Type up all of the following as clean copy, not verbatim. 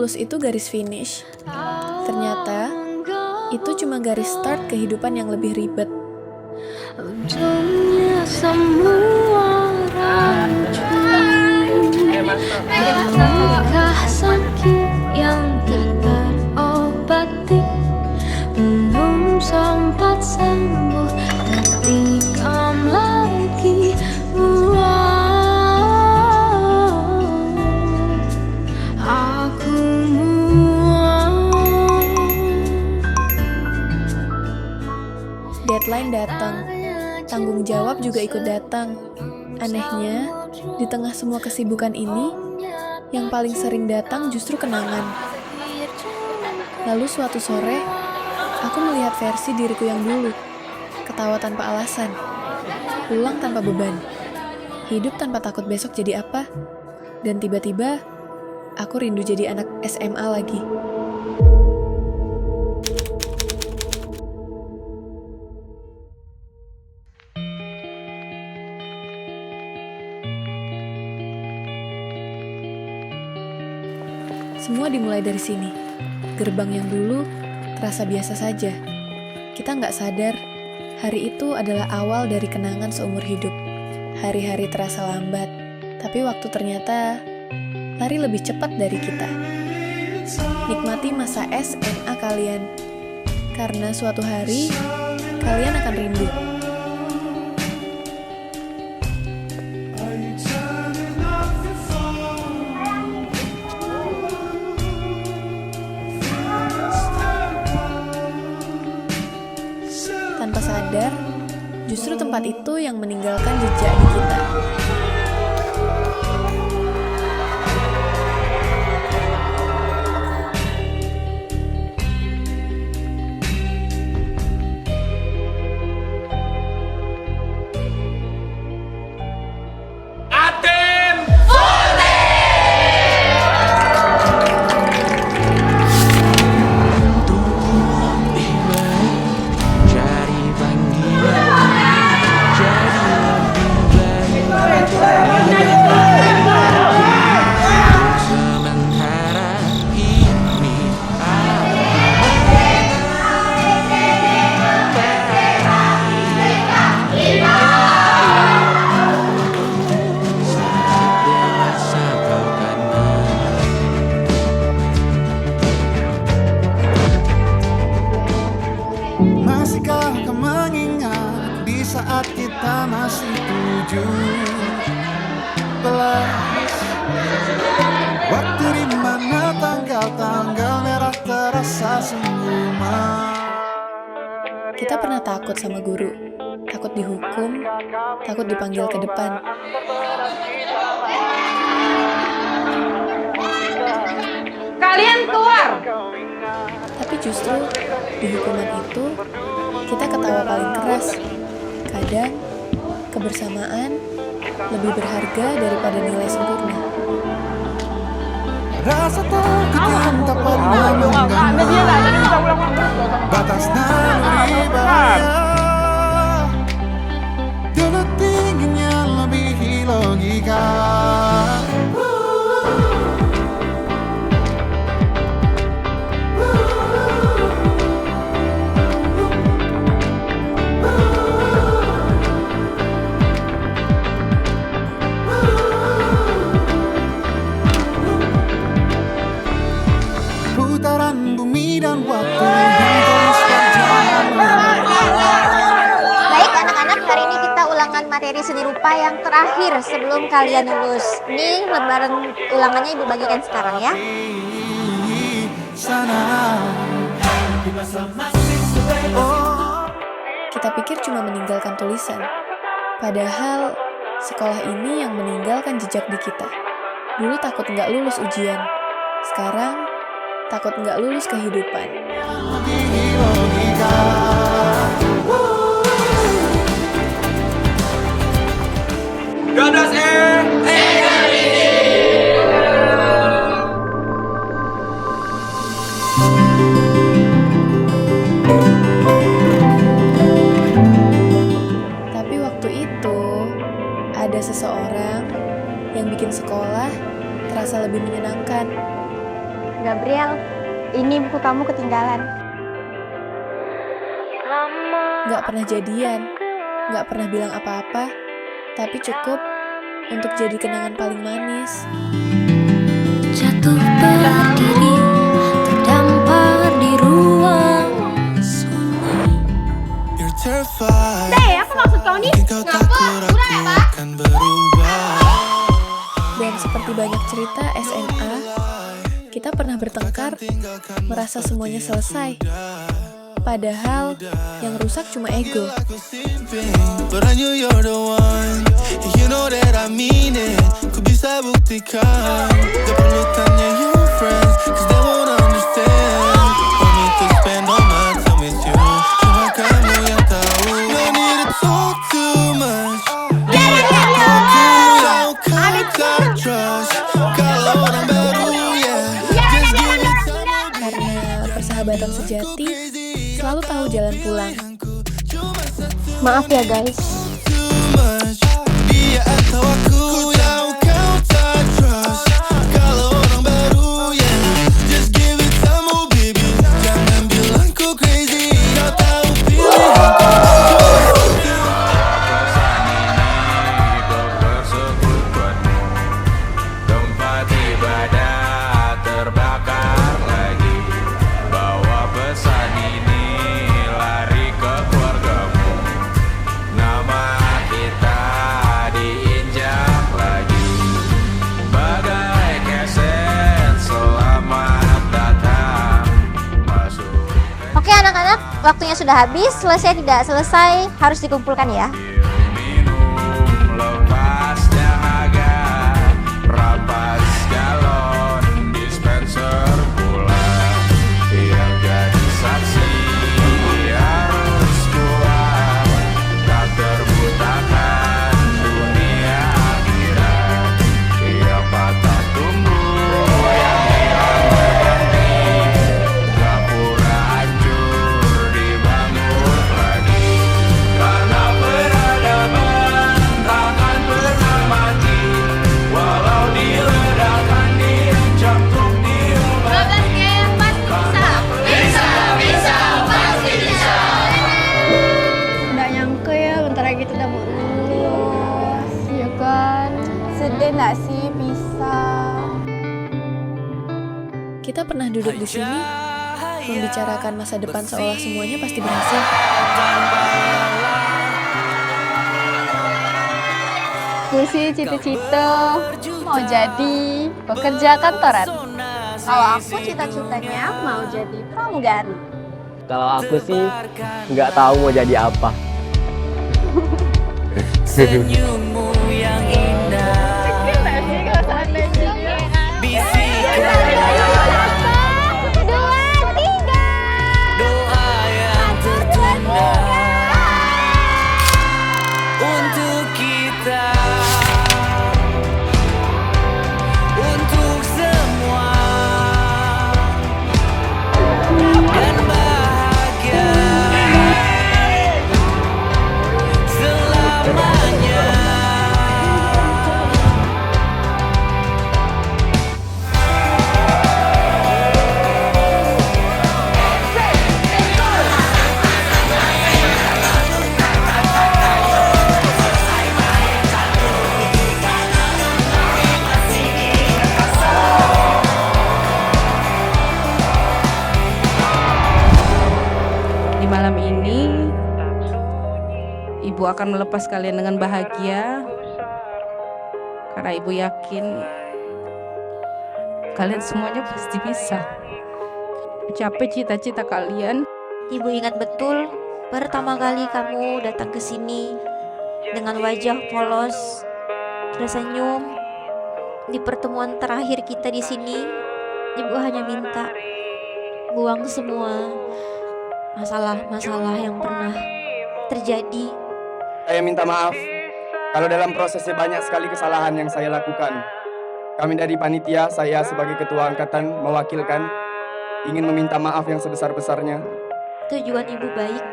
lulus itu garis finish. Ternyata itu cuma garis start kehidupan yang lebih ribet. Ujungnya semua rancu. Apakah sakit yang tak terobati belum sempat sembuh, tertikam lagi. Aku Deadline datang, tanggung jawab juga ikut datang. Anehnya, di tengah semua kesibukan ini, yang paling sering datang justru kenangan. Lalu suatu sore, aku melihat versi diriku yang dulu, ketawa tanpa alasan, pulang tanpa beban, hidup tanpa takut besok jadi apa, dan tiba-tiba aku rindu jadi anak SMA lagi. Semua dimulai dari sini. Gerbang yang dulu terasa biasa saja. Kita nggak sadar, hari itu adalah awal dari kenangan seumur hidup. Hari-hari terasa lambat, tapi waktu ternyata lari lebih cepat dari kita. Nikmati masa SMA kalian, karena suatu hari kalian akan rindu. Tanpa sadar, justru tempat itu yang meninggalkan jejak di kita. Masihkah kau mengingat di saat kita masih 17? Waktu di mana tanggal-tanggal merah terasa sungguh meriah. Kita pernah takut sama guru, takut dihukum, takut dipanggil ke depan. Kalian keluar! Tapi justru di hukuman itu, kita ketawa paling keras. Kadang, kebersamaan lebih berharga daripada nilai sempurna. Rasa takut yang tak pernah mengganggu batas naluri bahaya. Dulu tingginya lebih logika. Putaran bumi dan waktu yang terus berjalan. Baik anak-anak, hari ini kita ulangan materi seni rupa yang terakhir sebelum kalian lulus. Ini lembaran ulangannya Ibu bagikan sekarang ya. Kita pikir cuma meninggalkan tulisan. Padahal, sekolah ini yang meninggalkan jejak di kita. Dulu takut nggak lulus ujian. Sekarang, takut nggak lulus kehidupan. Tapi waktu itu, ada seseorang yang bikin sekolah terasa lebih menyenangkan. Gabriel, ini buku kamu ketinggalan. Gak pernah jadian, gak pernah bilang apa-apa, tapi cukup untuk jadi kenangan paling manis. Jatuh berdiri, terdampar di ruang sunyi. You're terrified. Apa maksud kau nih? Kau takut aku akan berubah. Dan seperti banyak cerita SMA, kita pernah bertengkar, merasa semuanya selesai. Padahal yang rusak cuma ego. But I knew you're the one. You know that I mean it. Ku bisa buktikan. Gak perlu tanya your friends, cause they won't understand. Want me to spend all my time with you. Cuma kamu yang tahu. No need to talk too much. Aku yang kau tak trust. Kalau orang baru, yeah, just give it time. Karena persahabatan sejati selalu tahu jalan pulang. Maaf ya guys. Dia atau aku yang kau tak trust. Kalau orang baru, yeah, just give it time, oh baby. Jangan bilang ku crazy. Kau tahu pilihanku. Tempat ibadah terbakar lagi. Bawa pesan ini lari ke keluargamu. Nama kita diinjak lagi. Bagai keset selamat datang masuk. Oke anak-anak, waktunya sudah habis. Selesai tidak selesai harus dikumpulkan ya. Minum lepas dahaga. Rampas galon dispenser pula. Yang jadi saksi harus kuat. Tak terbutakan dunia akhirat. Yang patah tumbuh, yang hilang berganti. Gapura hancur dibangun lagi. Karena peradaban takkan pernah mati. Walau diledakkan diancam untuk diobati. Nggak nyangka ya bentar lagi kita udah mau lulus. Ya kan? Sedih nggak sih pisah? Kita pernah duduk di sini, membicarakan masa depan seolah semuanya pasti berhasil. Aku sih cita-cita mau jadi pekerja kantoran. Kalau aku cita-citanya mau jadi pramugari. Kalau aku sih nggak tahu mau jadi apa. Senyummu yang indah. Doa yang tertunda untuk kita, untuk semua, dan bahagia selamanya. Di malam ini, Ibu akan melepas kalian dengan bahagia. Karena Ibu yakin kalian semuanya pasti bisa mencapai cita-cita kalian. Ibu ingat betul pertama kali kamu datang ke sini dengan wajah polos, tersenyum. Di pertemuan terakhir kita di sini, Ibu hanya minta buang semua masalah-masalah yang pernah terjadi. Saya minta maaf kalau dalam prosesnya banyak sekali kesalahan yang saya lakukan. Kami dari panitia, saya sebagai ketua angkatan mewakilkan, ingin meminta maaf yang sebesar-besarnya. Tujuan Ibu baik,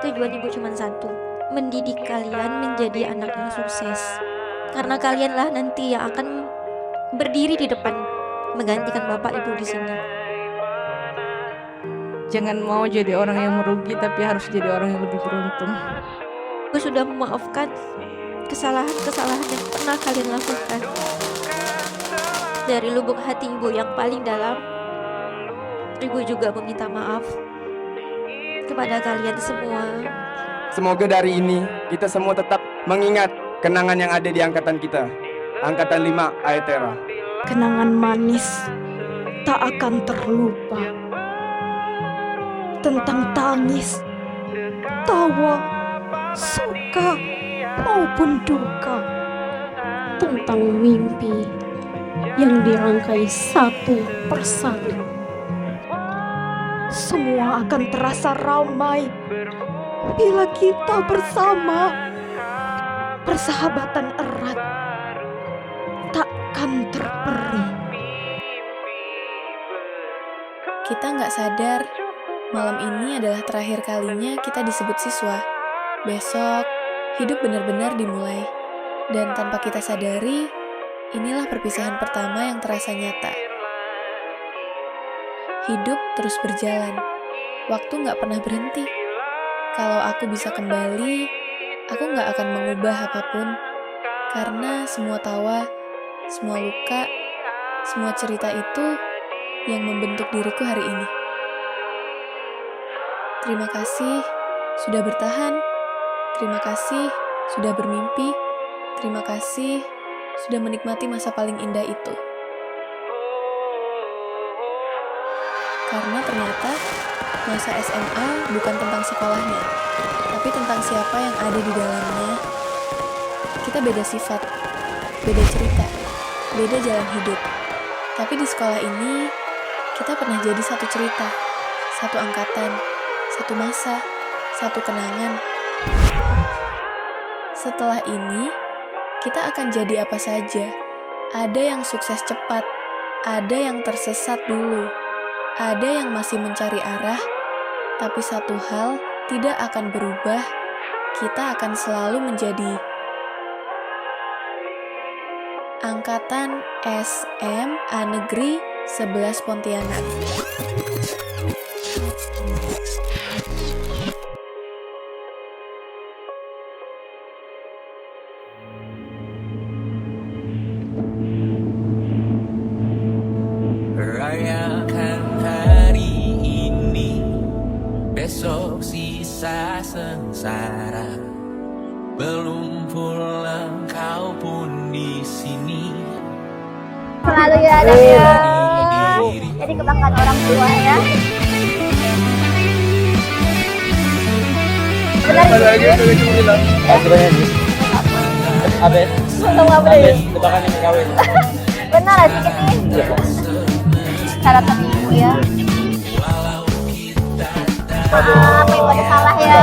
tujuan Ibu cuma satu, mendidik kalian menjadi anak yang sukses. Karena kalianlah nanti yang akan berdiri di depan menggantikan bapak ibu di sini. Jangan mau jadi orang yang merugi, tapi harus jadi orang yang lebih beruntung. Ibu sudah memaafkan kesalahan-kesalahan yang pernah kalian lakukan. Dari lubuk hati ibu yang paling dalam, ibu juga meminta maaf kepada kalian semua. Semoga dari ini kita semua tetap mengingat kenangan yang ada di angkatan kita, angkatan 5 Aetera. Kenangan manis tak akan terlupa, tentang tangis, tawa, suka maupun duka, tentang mimpi yang dirangkai satu persatu. Semua akan terasa ramai bila kita bersama. Persahabatan erat takkan terperi. Kita nggak sadar, malam ini adalah terakhir kalinya kita disebut siswa. Besok, hidup benar-benar dimulai. Dan tanpa kita sadari, inilah perpisahan pertama yang terasa nyata. Hidup terus berjalan. Waktu nggak pernah berhenti. Kalau aku bisa kembali, aku nggak akan mengubah apapun. Karena semua tawa, semua luka, semua cerita itu yang membentuk diriku hari ini. Terima kasih sudah bertahan. Terima kasih sudah bermimpi. Terima kasih sudah menikmati masa paling indah itu. Karena ternyata masa SMA bukan tentang sekolahnya, tapi tentang siapa yang ada di dalamnya. Kita beda sifat, beda cerita, beda jalan hidup. Tapi di sekolah ini, kita pernah jadi satu cerita, satu angkatan, satu masa, satu kenangan. Setelah ini, kita akan jadi apa saja. Ada yang sukses cepat, ada yang tersesat dulu, ada yang masih mencari arah, tapi satu hal tidak akan berubah, kita akan selalu menjadi Angkatan SMA Negeri 11 Pontianak. Rayakan hari ini, besok sisa sengsara. Belum pulang kau pun di sini. Selalu ya ada ya. Jadi kebanggaan orang tua ya. Benar lagi cuma bilang. Abes. Untung apa deh? Tebakan yang kawin. Benar sih ini. Cara ibu ya. Maaf ibu ada salah ya.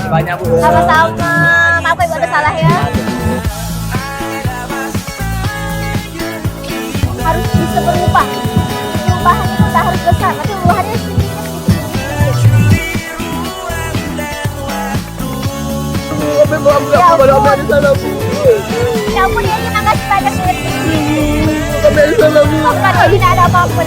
Banyak Bu. Sama-sama. Maaf ibu ada salah ya. Harus bisa berubah. Perubahan itu tak harus besar, tapi perubahannya sedikit. Ya ampun ya, terima kasih banyak buat bukan tidak ada apa-apa.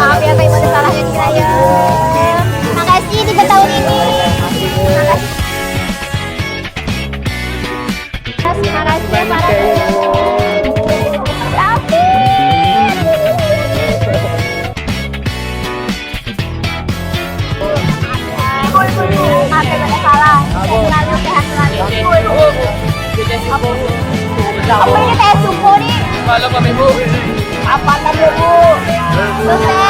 Maaf ya Pak Ibu ada salah yang kiranya. Terima kasih 3 tahun ini. Terima kasih. Terima kasih ya para maaf ya ada salah. Selalu sehat selalu. Apa ini teh suku nih? Malam Ibu. Apa tadi Bu? Sukses.